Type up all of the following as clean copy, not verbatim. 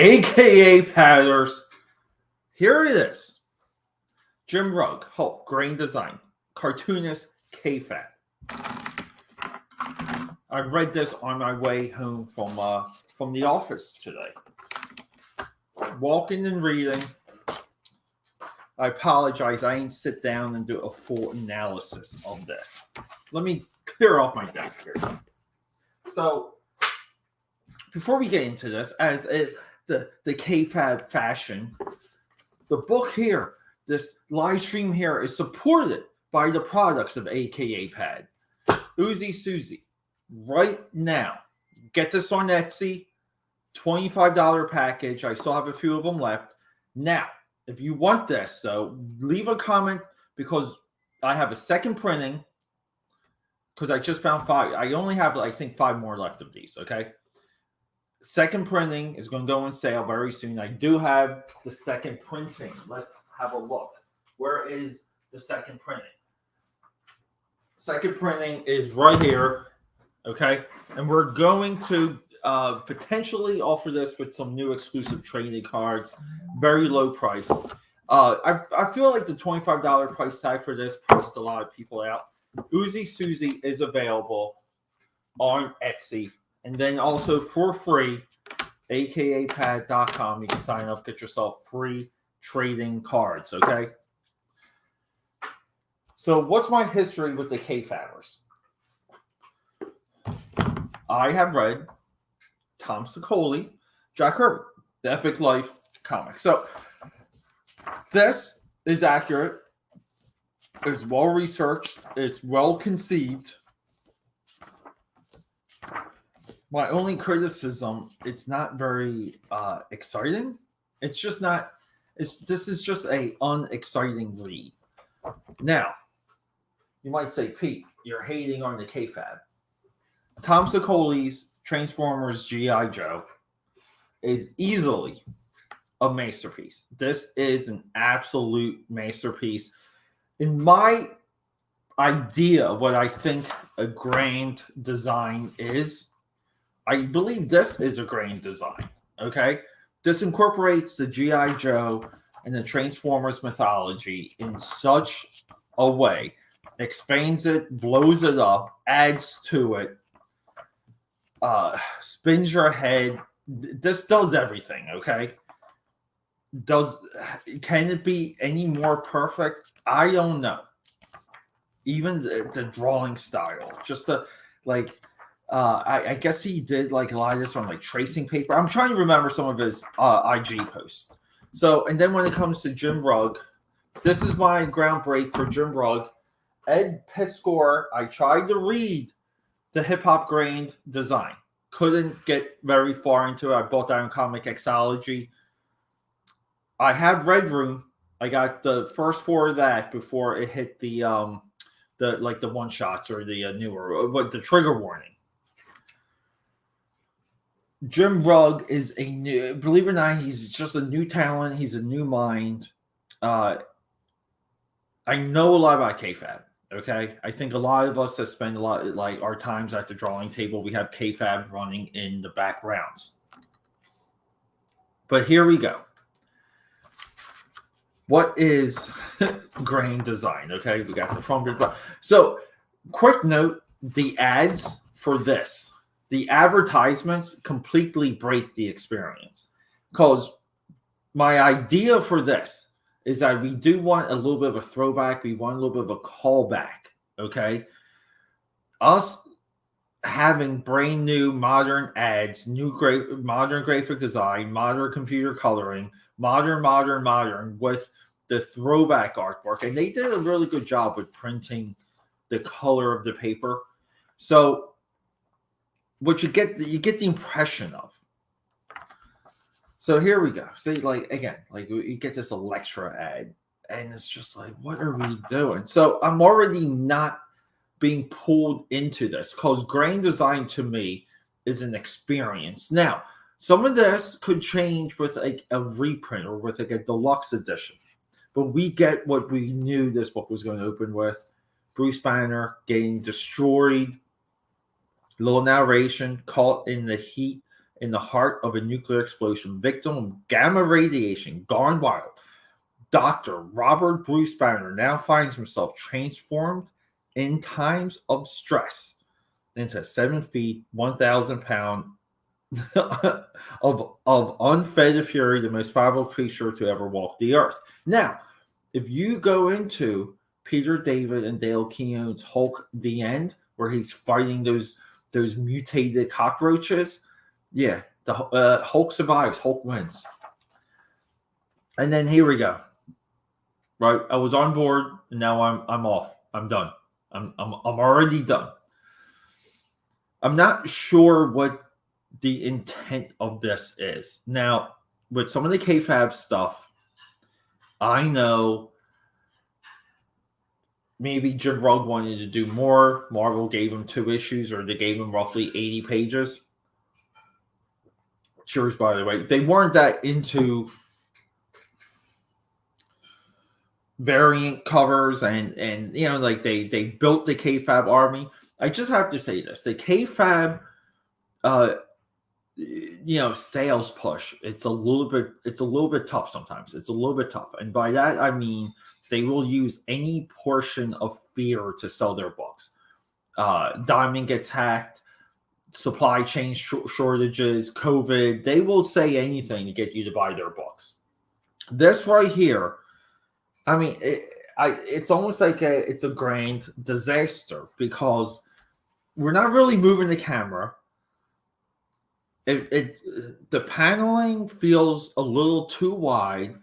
AKA Padders. Here it is. Jim Rugg, Hulk, Grain Design, cartoonist KFAB. I've read this on my way home from the office today. Walking and reading. I apologize. I didn't sit down and do a full analysis of this. Let me clear off my desk here. So, before we get into this, as is the KFAB fashion, the book here, this live stream here, is supported by the products of AKA Pad. Uzi Susie. Right now, get this on Etsy. $25 package. I still have a few of them left. Now, if you want this, so leave a comment because I have a second printing because I just found 5. I only have, I think, 5 more left of these, okay? Second printing is going to go on sale very soon. I do have the second printing. Let's have a look. Where is the second printing? Second printing is right here, okay? And we're going to potentially offer this with some new exclusive trading cards, very low price. I feel like the $25 price tag for this priced a lot of people out. Uzi Susie is available on Etsy, and then also for free, akapad.com. You can sign up, get yourself free trading cards. Okay. So, what's my history with the KFABers? I have read Tom Sicoli, Jack Kirby, The Epic Life comic. So this is accurate. It's well researched. It's well conceived. My only criticism, it's not very exciting. It's just not. This is just a unexciting read. Now, you might say, Pete, you're hating on the KFAB. Tom Sicoli's Transformers G.I. Joe is easily a masterpiece. This is an absolute masterpiece. In my idea of what I think a grand design is, I believe this is a grand design, okay? This incorporates the G.I. Joe and the Transformers mythology in such a way, expands it, blows it up, adds to it, spins your head. This does everything, okay? Can it be any more perfect? I don't know. Even the drawing style, just I guess he did like a lot of this on like tracing paper. I'm trying to remember some of his IG posts. So, and then when it comes to Jim Rugg, this is my ground break for Jim Rugg. Ed Piskor, I tried to read the Hip Hop Grain Design. Couldn't get very far into it. I bought that on Comixology. I have Red Room. I got the first 4 of that before it hit the one shots or the newer, but the trigger warning. Jim Rugg is a new, believe it or not, he's just a new talent. He's a new mind. I know a lot about KFAB. Okay, I think a lot of us have spent a lot like our times at the drawing table. We have KFAB running in the backgrounds. But here we go. What is grain design? Okay, we got the front. So, quick note: the ads for this, the advertisements completely break the experience. Because my idea for this is that we do want a little bit of a throwback. We want a little bit of a callback, okay? Us having brand new modern ads, modern graphic design, modern computer coloring, modern with the throwback artwork. And they did a really good job with printing the color of the paper. So what you get the impression of. So here we go. See, you get this Electra ad, and it's just like, what are we doing? So I'm already not being pulled into this because grain design to me is an experience. Now, some of this could change with like a reprint or with like a deluxe edition, but we get what we knew this book was going to open with: Bruce Banner getting destroyed, little narration, caught in the heat in the heart of a nuclear explosion, victim of gamma radiation, gone wild. Dr. Robert Bruce Banner now finds himself transformed in times of stress into a 7 feet, 1,000 pound of unfed fury, the most powerful creature to ever walk the earth. Now, if you go into Peter David and Dale Keown's Hulk: The End, where he's fighting those mutated cockroaches, yeah, the Hulk survives, Hulk wins. And then here we go. Right, I was on board, and now I'm off. I'm done. I'm already done. I'm not sure what the intent of this is. Now, with some of the kayfabe stuff, I know maybe Jim Rugg wanted to do more. Marvel gave him 2 issues, or they gave him roughly 80 pages. Cheers, by the way. They weren't that into variant covers and you know, like they built the kayfabe army. I just have to say this: the kayfabe you know, sales push, it's a little bit tough sometimes. It's a little bit tough, and by that I mean they will use any portion of fear to sell their books. Diamond gets hacked, supply chain shortages, COVID. They will say anything to get you to buy their books. This right here, I mean, it's almost like it's a grand disaster, because we're not really moving the camera. The paneling feels a little too wide.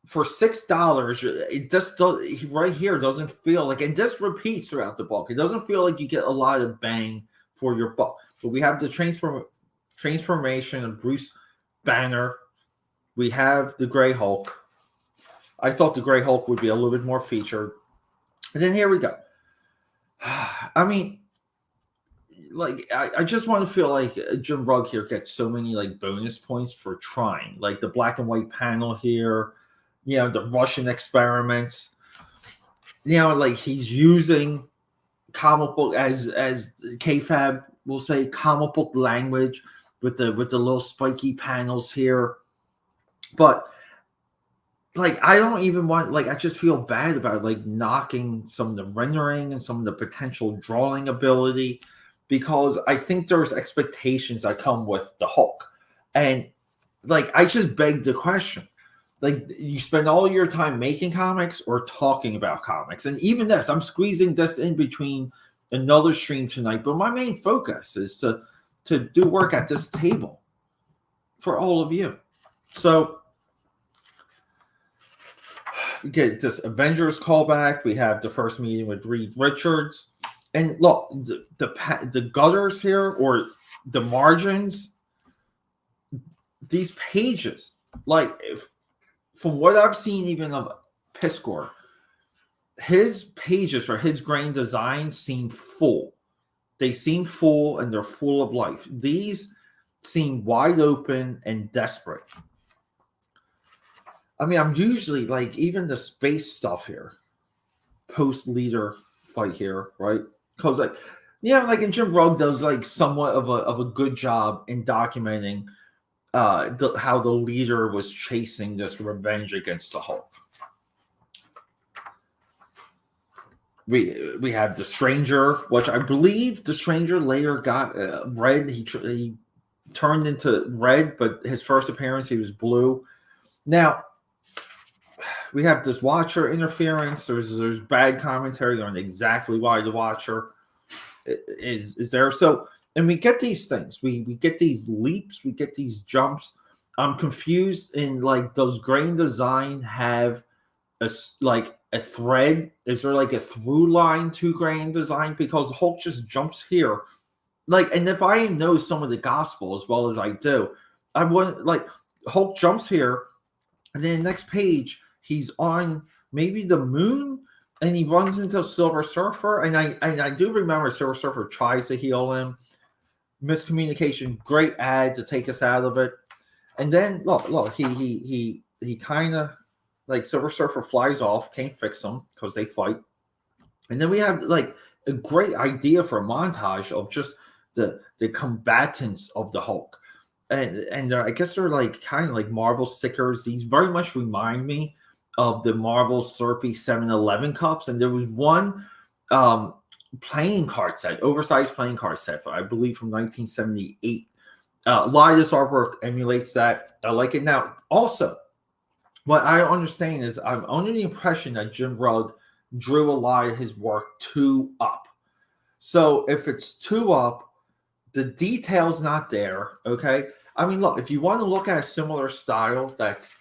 For $6, it just does, right here doesn't feel like, and this repeats throughout the book. It doesn't feel like you get a lot of bang for your buck. But we have the transformation of Bruce Banner. We have the Gray Hulk. I thought the Gray Hulk would be a little bit more featured. And then here we go. I mean, like, I just want to feel like Jim Rugg here gets so many like bonus points for trying. Like the black and white panel here, you know, the Russian experiments. You know, like he's using comic book as kayfabe will say, comic book language with the little spiky panels here. But like, I don't even want, like, I just feel bad about like knocking some of the rendering and some of the potential drawing ability, because I think there's expectations that come with the Hulk. And like, I just beg the question, like, you spend all your time making comics or talking about comics. And even this, I'm squeezing this in between another stream tonight, but my main focus is to do work at this table for all of you. So we get this Avengers callback. We have the first meeting with Reed Richards. And look, the gutters here, or the margins, these pages, like, from what I've seen even of Piskor, his pages for his grain design seem full. They seem full, and they're full of life. These seem wide open and desperate. I mean, I'm usually like, even the space stuff here, post-leader fight here, right? Because like, yeah, like, and Jim Rugg does like somewhat of a good job in documenting how the leader was chasing this revenge against the Hulk. We have the Stranger, which I believe the Stranger later got red. He turned into red, but his first appearance he was blue. Now we have this Watcher interference. There's bad commentary on exactly why the Watcher is there. So, and we get these things. We get these leaps. We get these jumps. I'm confused in, like, does grain design have a thread? Is there like a through line to grain design? Because Hulk just jumps here. Like, and if I know some of the gospel as well as I do, I wouldn't, like, Hulk jumps here, and then the next page he's on maybe the moon, and he runs into Silver Surfer. And I do remember Silver Surfer tries to heal him. Miscommunication, great ad to take us out of it. And then look, he kind of, like, Silver Surfer flies off, can't fix him because they fight. And then we have like a great idea for a montage of just the combatants of the Hulk. and I guess they're like kind of like Marvel stickers. These very much remind me of the Marvel Slurpee 7-Eleven cups. And there was one playing card set, oversized playing card set, I believe from 1978. A lot of this artwork emulates that. I like it. Now, also, what I understand is I'm under the impression that Jim Rugg drew a lot of his work two up. So if it's two up, the detail's not there. Okay. I mean, look, if you want to look at a similar style that's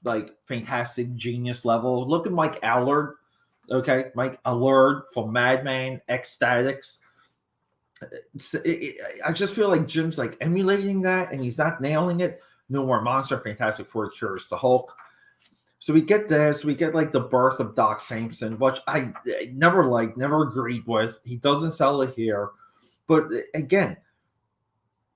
like fantastic genius level, look at Mike Allard. Okay. Mike Allard from Madman, Ecstatics. I just feel like Jim's like emulating that and he's not nailing it. No More Monster, Fantastic Four, Cures the Hulk. So we get this, we get like the birth of Doc Samson, which I never liked, never agreed with. He doesn't sell it here. But again,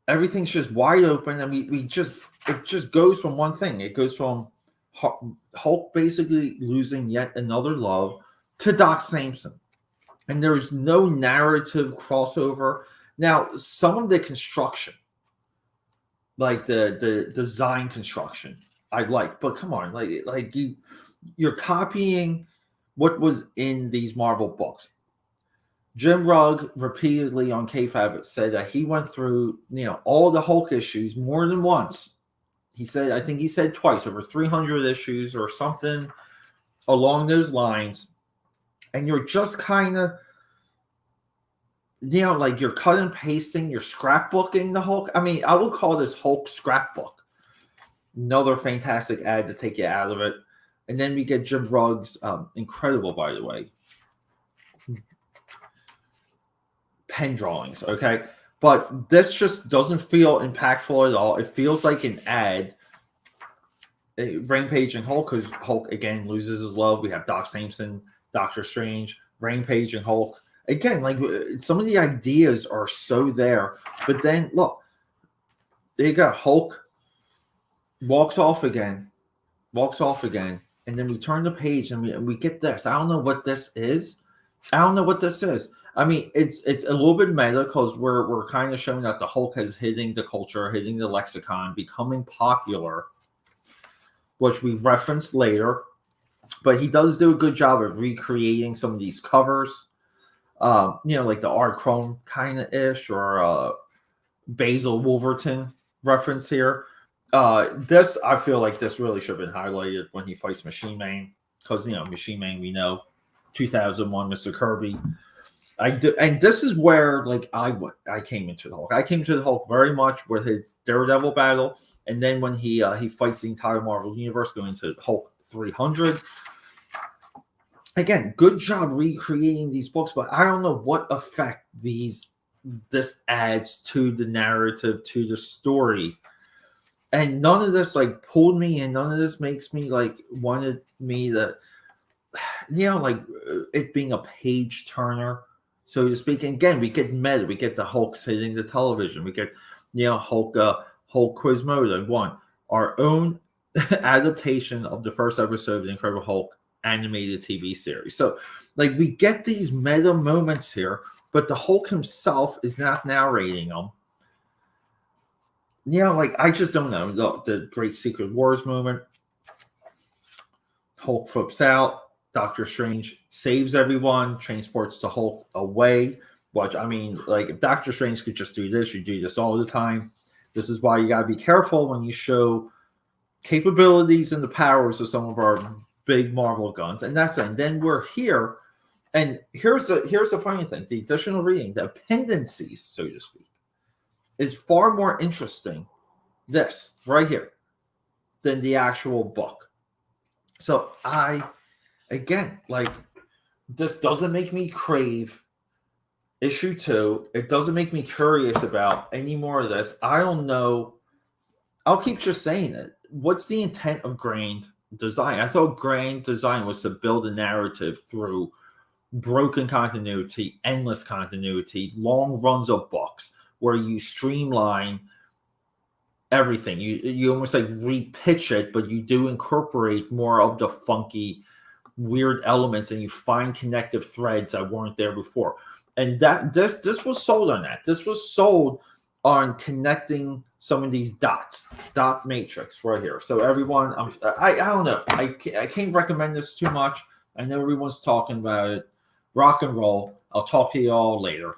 everything's just wide open, and it just goes from one thing. It goes from Hulk basically losing yet another love to Doc Samson. And there's no narrative crossover. Now, some of the construction, like the design construction, I like, but come on, like you're copying what was in these Marvel books. Jim Rugg repeatedly on KFAB said that he went through, all the Hulk issues more than once. He said, I think he said twice, over 300 issues or something along those lines. And you're just kind of, like you're cut and pasting, you're scrapbooking the Hulk. I mean, I would call this Hulk scrapbook. Another fantastic ad to take you out of it. And then we get Jim Rugg's incredible, by the way, pen drawings, okay? But this just doesn't feel impactful at all. It feels like an ad. Rampage and Hulk, because Hulk, again, loses his love. We have Doc Samson, Doctor Strange, Rampage and Hulk. Again, like some of the ideas are so there. But then, look, they got Hulk walks off again. And then we turn the page and we get this. I don't know what this is. I mean, it's a little bit meta because we're kind of showing that the Hulk is hitting the culture, hitting the lexicon, becoming popular, which we referenced later. But he does do a good job of recreating some of these covers, like the Art Chrome kind of ish or Basil Wolverton reference here. This, I feel like this really should have been highlighted when he fights Machine Man, because Machine Man, we know 2001 Mr. Kirby. And this is where I came into the Hulk. I came to the Hulk very much with his Daredevil battle, and then when he fights the entire Marvel universe, going to Hulk 300. Again, good job recreating these books, but I don't know what effect this adds to the narrative, to the story. And none of this pulled me in. None of this makes me wanted me to, it being a page turner, so to speak. And again, we get meta. We get the Hulks hitting the television. We get, Hulk Quasimodo one, our own adaptation of the first episode of the Incredible Hulk animated TV series. So, we get these meta moments here, but the Hulk himself is not narrating them. I just don't know. The Great Secret Wars moment. Hulk flips out. Doctor Strange saves everyone, transports the Hulk away. Which, I mean, if Doctor Strange could just do this, you do this all the time. This is why you got to be careful when you show capabilities and the powers of some of our big Marvel guns. And that's it. And then we're here. And here's the funny thing. The additional reading, the appendices, so to speak, is far more interesting, this right here, than the actual book. So this doesn't make me crave issue 2. It doesn't make me curious about any more of this. I don't know. I'll keep just saying it. What's the intent of grand design? I thought grand design was to build a narrative through broken continuity, endless continuity, long runs of books, where you streamline everything. You almost repitch it, but you do incorporate more of the funky, weird elements, and you find connective threads that weren't there before. And that this was sold on that. This was sold on connecting some of these dot matrix right here. So everyone, I don't know. I can't recommend this too much. I know everyone's talking about it. Rock and roll. I'll talk to you all later.